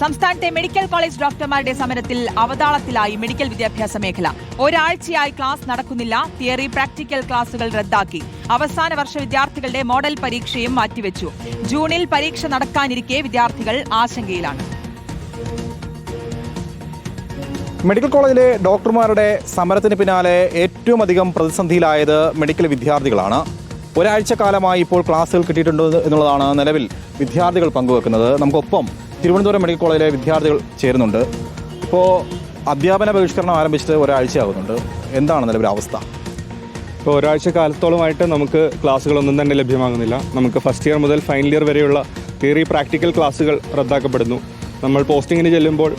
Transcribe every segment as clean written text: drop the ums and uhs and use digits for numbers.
സംസ്ഥാനത്തെ medical college ഡോക്ടർമാരുടെ സമരത്തിൽ അവതാളത്തിലായി മെഡിക്കൽ വിദ്യാഭ്യാസ മേഖല. ഒരാഴ്ചയായി ക്ലാസ് നടക്കുന്നില്ല. തിയറി പ്രാക്ടിക്കൽ ക്ലാസുകൾ റദ്ദാക്കി. അവസാന വർഷ വിദ്യാർത്ഥികളുടെ മോഡൽ പരീക്ഷയും മാറ്റിവെച്ചു. ജൂണിൽ പരീക്ഷ നടക്കാനിരിക്കെ വിദ്യാർത്ഥികൾ ആശങ്കയിലാണ്. മെഡിക്കൽ കോളേജിലെ ഡോക്ടർമാരുടെ സമരത്തിന് പിന്നാലെ ഏറ്റവും അധികം പ്രതിസന്ധിയിലായത് മെഡിക്കൽ വിദ്യാർത്ഥികളാണ്. ഒരാഴ്ച കാലമായി ഇപ്പോൾ ക്ലാസുകൾ കിട്ടിയിട്ടുണ്ട് എന്നുള്ളതാണ് നിലവിൽ വിദ്യാർത്ഥികൾ പങ്കുവെക്കുന്നത്. നമുക്കൊപ്പം തിരുവനന്തപുരം മെഡിക്കൽ കോളേജിലെ വിദ്യാർത്ഥികൾ ചേരുന്നുണ്ട്. ഇപ്പോൾ അധ്യാപന ബഹിഷ്കരണം ആരംഭിച്ചിട്ട് ഒരാഴ്ചയാകുന്നുണ്ട്. എന്താണ് നിലവിലെ അവസ്ഥ? ഇപ്പോൾ ഒരാഴ്ച കാലത്തോളമായിട്ട് നമുക്ക് ക്ലാസ്സുകളൊന്നും തന്നെ ലഭ്യമാകുന്നില്ല. നമുക്ക് ഫസ്റ്റ് ഇയർ മുതൽ ഫൈനൽ ഇയർ വരെയുള്ള തിയറി പ്രാക്ടിക്കൽ ക്ലാസ്സുകൾ റദ്ദാക്കപ്പെടുന്നു. നമ്മൾ പോസ്റ്റിങ്ങിന് ചെല്ലുമ്പോൾ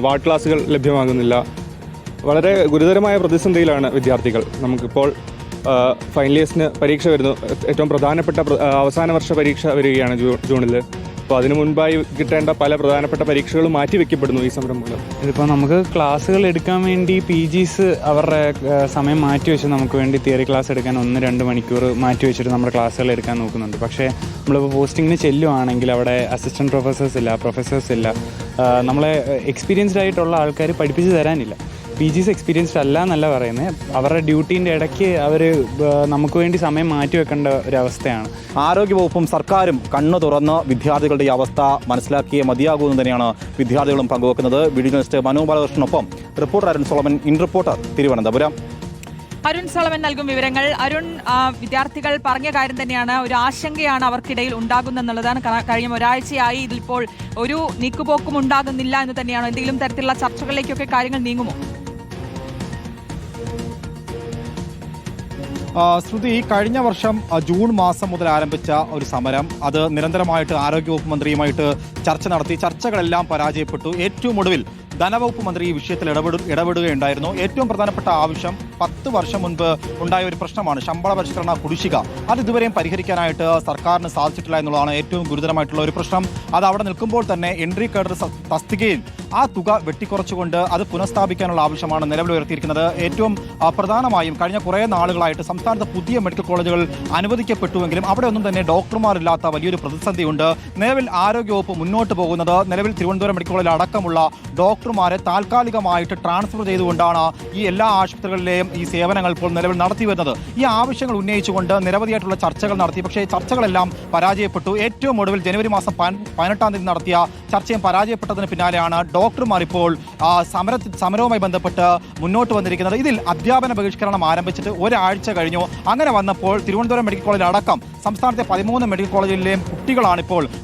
വാർഡ് ക്ലാസ്സുകൾ ലഭ്യമാകുന്നില്ല. വളരെ ഗുരുതരമായ പ്രതിസന്ധിയിലാണ് വിദ്യാർത്ഥികൾ. നമുക്കിപ്പോൾ ഫൈനൽ ഇയേഴ്സിന് പരീക്ഷ വരുന്നു. ഏറ്റവും പ്രധാനപ്പെട്ട അവസാന വർഷ പരീക്ഷ വരികയാണ് ജൂണിൽ. അപ്പോൾ അതിനു മുൻപായി കിട്ടേണ്ട പല പ്രധാനപ്പെട്ട പരീക്ഷകളും മാറ്റിവെക്കപ്പെടുന്നു ഈ സമരം മൂലം. ഇതിപ്പോൾ നമുക്ക് ക്ലാസ്സുകൾ എടുക്കാൻ വേണ്ടി PGs അവരുടെ സമയം മാറ്റിവെച്ച് നമുക്ക് വേണ്ടി തിയറി ക്ലാസ് എടുക്കാൻ 1-2 മണിക്കൂർ മാറ്റിവെച്ചിട്ട് നമ്മുടെ ക്ലാസ്സുകൾ എടുക്കാൻ നോക്കുന്നുണ്ട്. പക്ഷേ നമ്മളിപ്പോൾ പോസ്റ്റിങ്ങിന് ചെല്ലുവാണെങ്കിൽ അവിടെ അസിസ്റ്റൻറ്റ് പ്രൊഫസേഴ്സ് ഇല്ല. നമ്മളെ എക്സ്പീരിയൻസ്ഡ് ആയിട്ടുള്ള ആൾക്കാർ പഠിപ്പിച്ച് തരാനില്ല. PGs എക്സ്പീരിയൻസ്ഡ് അല്ല എന്നല്ല പറയുന്നത്. അവരുടെ ഡ്യൂട്ടീൻ്റെ ഇടയ്ക്ക് അവർ നമുക്ക് വേണ്ടി സമയം മാറ്റിവെക്കേണ്ട ഒരവസ്ഥയാണ്. ആരോഗ്യവകുപ്പും സർക്കാരും കണ്ണു തുറന്ന് വിദ്യാർത്ഥികളുടെ ഈ അവസ്ഥ മനസ്സിലാക്കിയേ മതിയാകുമെന്ന് തന്നെയാണ് വിദ്യാർത്ഥികളും പങ്കുവെക്കുന്നത്. വീഡിയോ ജേർണലിസ്റ്റ് മനു ബാലകൃഷ്ണനൊപ്പം reporter Arun Solomon, in Reporter, Thiruvananthapuram. Arun Solomon നൽകും വിവരങ്ങൾ. അരുൺ, വിദ്യാർത്ഥികൾ പറഞ്ഞ കാര്യം തന്നെയാണ്, ഒരു ആശങ്കയാണ് അവർക്കിടയിൽ ഉണ്ടാകുന്നതെന്നുള്ളതാണ്. കഴിഞ്ഞ ഒരാഴ്ചയായി ഇതിലിപ്പോൾ ഒരു നീക്കുപോക്കും ഉണ്ടാകുന്നില്ല എന്ന് തന്നെയാണോ? എന്തെങ്കിലും തരത്തിലുള്ള ചർച്ചകളിലേക്കൊക്കെ കാര്യങ്ങൾ നീങ്ങുമോ? ശ്രുതി, കഴിഞ്ഞ വർഷം ജൂൺ മാസം മുതൽ ആരംഭിച്ച ഒരു സമരം, അത് നിരന്തരമായിട്ട് ആരോഗ്യവകുപ്പ് മന്ത്രിയുമായിട്ട് ചർച്ച നടത്തി. ചർച്ചകളെല്ലാം പരാജയപ്പെട്ടു. ഏറ്റവും ഒടുവിൽ ധനവകുപ്പ് മന്ത്രി ഈ വിഷയത്തിൽ ഇടപെടുകയുണ്ടായിരുന്നു. ഏറ്റവും പ്രധാനപ്പെട്ട ആവശ്യം 10 വർഷം മുൻപ് ഉണ്ടായ ഒരു പ്രശ്നമാണ് ശമ്പള പരിഷ്കരണ കുടിശ്ശിക. അത് ഇതുവരെയും പരിഹരിക്കാനായിട്ട് സർക്കാരിന് സാധിച്ചിട്ടില്ല എന്നുള്ളതാണ് ഏറ്റവും ഗുരുതരമായിട്ടുള്ള ഒരു പ്രശ്നം. അത് അവിടെ നിൽക്കുമ്പോൾ തന്നെ എൻട്രി കേഡർ തസ്തികയിൽ ആ തുക വെട്ടിക്കുറച്ചുകൊണ്ട് അത് പുനഃസ്ഥാപിക്കാനുള്ള ആവശ്യമാണ് നിലവിൽ ഉയർത്തിയിരിക്കുന്നത്. ഏറ്റവും പ്രധാനമായും കഴിഞ്ഞ കുറേ നാളുകളായിട്ട് സംസ്ഥാനത്ത് പുതിയ മെഡിക്കൽ കോളേജുകൾ അനുവദിക്കപ്പെട്ടുവെങ്കിലും അവിടെ ഒന്നും തന്നെ ഡോക്ടർമാരില്ലാത്ത വലിയൊരു പ്രതിസന്ധിയുണ്ട്. നിലവിൽ ആരോഗ്യവകുപ്പ് മുന്നോട്ട് പോകുന്നത് നിലവിൽ തിരുവനന്തപുരം മെഡിക്കൽ കോളേജിൽ അടക്കമുള്ള ഡോക്ടർമാരെ താൽക്കാലികമായിട്ട് ട്രാൻസ്ഫർ ചെയ്തുകൊണ്ടാണ് ഈ എല്ലാ ആശുപത്രികളിലെയും ഈ സേവനങ്ങൾ ഇപ്പോൾ നിലവിൽ നടത്തി വരുന്നത്. ഈ ആവശ്യങ്ങൾ ഉന്നയിച്ചുകൊണ്ട് നിരവധിയായിട്ടുള്ള ചർച്ചകൾ നടത്തി. പക്ഷേ ചർച്ചകളെല്ലാം പരാജയപ്പെട്ടു. ഏറ്റവും ഒടുവിൽ ജനുവരി മാസം 18-ാം തീയതി നടത്തിയ ചർച്ചയും പരാജയപ്പെട്ടതിന് പിന്നാലെയാണ് ഡോക്ടർമാർ ഇപ്പോൾ സമരവുമായി ബന്ധപ്പെട്ട് മുന്നോട്ട് വന്നിരിക്കുന്നത്. ഇതിൽ അധ്യാപന ബഹിഷ്കരണം ആരംഭിച്ചിട്ട് ഒരാഴ്ച കഴിഞ്ഞു. അങ്ങനെ വന്നപ്പോൾ തിരുവനന്തപുരം മെഡിക്കൽ കോളേജിൽ അടക്കം സംസ്ഥാനത്തെ 13 മെഡിക്കൽ കോളേജിലെയും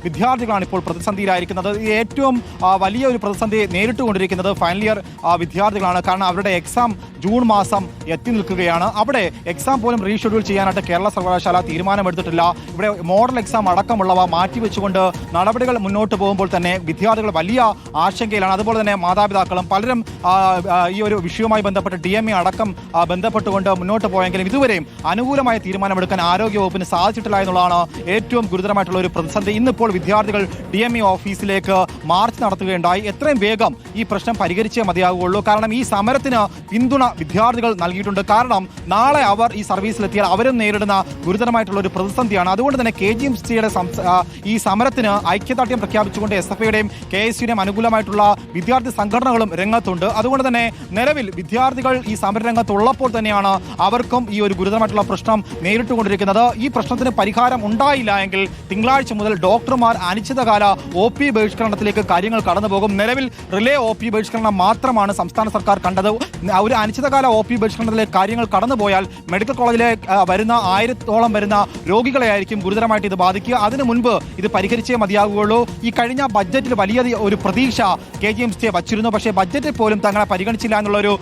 വിദ്യാർത്ഥികളാണിപ്പോൾ പ്രതിസന്ധിയിലായിരിക്കുന്നത്. ഏറ്റവും വലിയൊരു പ്രതിസന്ധി നേരിട്ടുകൊണ്ടിരിക്കുന്നത് ഫൈനൽ ഇയർ വിദ്യാർത്ഥികളാണ്. കാരണം അവരുടെ എക്സാം ജൂൺ മാസം എത്തി നിൽക്കുകയാണ്. അവിടെ എക്സാം പോലും റീഷെഡ്യൂൾ ചെയ്യാനായിട്ട് കേരള സർവകലാശാല തീരുമാനമെടുത്തിട്ടില്ല. ഇവിടെ മോഡൽ എക്സാം അടക്കമുള്ളവ മാറ്റിവെച്ചുകൊണ്ട് നടപടികൾ മുന്നോട്ട് പോകുമ്പോൾ തന്നെ വിദ്യാർത്ഥികൾ വലിയ ആശങ്കയിലാണ്. അതുപോലെ തന്നെ മാതാപിതാക്കളും പലരും ഈ ഒരു വിഷയവുമായി ബന്ധപ്പെട്ട് DME അടക്കം ബന്ധപ്പെട്ടുകൊണ്ട് മുന്നോട്ട് പോയെങ്കിലും ഇതുവരെയും അനുകൂലമായ തീരുമാനമെടുക്കാൻ ആരോഗ്യവകുപ്പിന് സാധിച്ചിട്ടില്ല എന്നുള്ളതാണ് ഏറ്റവും ഗുരുതരമായിട്ടുള്ള ഒരു പ്രതിസന്ധി. ഇന്നിപ്പോൾ വിദ്യാർത്ഥികൾ DME ഓഫീസിലേക്ക് മാർച്ച് നടത്തുകയുണ്ടായി. എത്രയും വേഗം ഈ പ്രശ്നം പരിഹരിച്ചേ മതിയാകുകയുള്ളൂ. കാരണം ഈ സമരത്തിന് പിന്തുണ വിദ്യാർത്ഥികൾ നൽകിയിട്ടുണ്ട്. കാരണം നാളെ അവർ ഈ സർവീസിലെത്തിയാൽ അവരും നേരിടുന്ന ഗുരുതരമായിട്ടുള്ള ഒരു പ്രതിസന്ധിയാണ്. അതുകൊണ്ട് തന്നെ KGMCയുടെ ഈ സമരത്തിന് ഐക്യദാർഢ്യം പ്രഖ്യാപിച്ചുകൊണ്ട് SFIയുടെയും KSUടെയും അനുകൂലമായിട്ടുള്ള വിദ്യാർത്ഥി സംഘടനകളും രംഗത്തുണ്ട്. അതുകൊണ്ട് തന്നെ നിലവിൽ വിദ്യാർത്ഥികൾ ഈ സമരരംഗത്തുള്ളപ്പോൾ തന്നെയാണ് അവർക്കും ഈ ഒരു ഗുരുതരമായിട്ടുള്ള പ്രശ്നം നേരിട്ടുകൊണ്ടിരിക്കുന്നത്. ഈ പ്രശ്നത്തിന് പരിഹാരം ഉണ്ടായില്ല എങ്കിൽ തിങ്കളാഴ്ച മുതൽ ഡോക്ടർമാർ അനിശ്ചിതകാല OP ബഹിഷ്കരണത്തിലേക്ക് കാര്യങ്ങൾ കടന്നുപോകും. നിലവിൽ റിലേ OP ബഹിഷ്കരണം മാത്രമാണ് സംസ്ഥാന സർക്കാർ കണ്ടത്. ഒരു അനിശ്ചിതകാല OP ബഹിഷ്കരണത്തിലേക്ക് കാര്യങ്ങൾ കടന്നുപോയാൽ മെഡിക്കൽ കോളേജിലെ വരുന്ന 1000-ഓളം വരുന്ന രോഗികളെ ആയിരിക്കും ഗുരുതരമായിട്ട് ഇത് ബാധിക്കുക. അതിനു മുൻപ് ഇത് പരിഹരിച്ചേ മതിയാകുകയുള്ളൂ. ഈ കഴിഞ്ഞ ബഡ്ജറ്റിൽ വലിയ ഒരു പ്രതീക്ഷ KGMC വച്ചിരുന്നു. പക്ഷേ ബഡ്ജറ്റിൽ പോലും തങ്ങളെ പരിഗണിച്ചില്ല എന്നുള്ളൊരു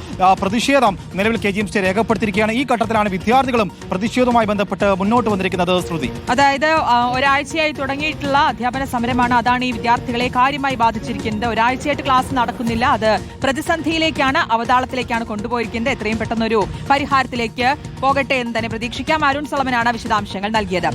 പ്രതിഷേധം നിലവിൽ KGMC രേഖപ്പെടുത്തിയിരിക്കുകയാണ്. ഈ ഘട്ടത്തിലാണ് വിദ്യാർത്ഥികളും പ്രതിഷേധവുമായി ബന്ധപ്പെട്ട് മുന്നോട്ട് വന്നിരിക്കുന്നത്. ശ്രുതി, അതായത് ഒരാഴ്ചയായി തുടങ്ങിയിട്ടുള്ള അധ്യാപന സമരമാണ്. അതാണ് ഈ വിദ്യാർത്ഥികളെ കാര്യമായി ബാധിച്ചിരിക്കുന്നത്. ഒരാഴ്ചയായിട്ട് ക്ലാസ് നടക്കുന്നില്ല. അത് പ്രതിസന്ധിയിലേക്കാണ്, അവതാളത്തിലേക്കാണ് കൊണ്ടുപോയിരിക്കുന്നത്. എത്രയും പെട്ടെന്നൊരു പരിഹാരത്തിലേക്ക് പോകട്ടെ എന്ന് തന്നെ പ്രതീക്ഷിക്കാം. അരുൺ സോളമനാണ് വിശദാംശങ്ങൾ നൽകിയത്.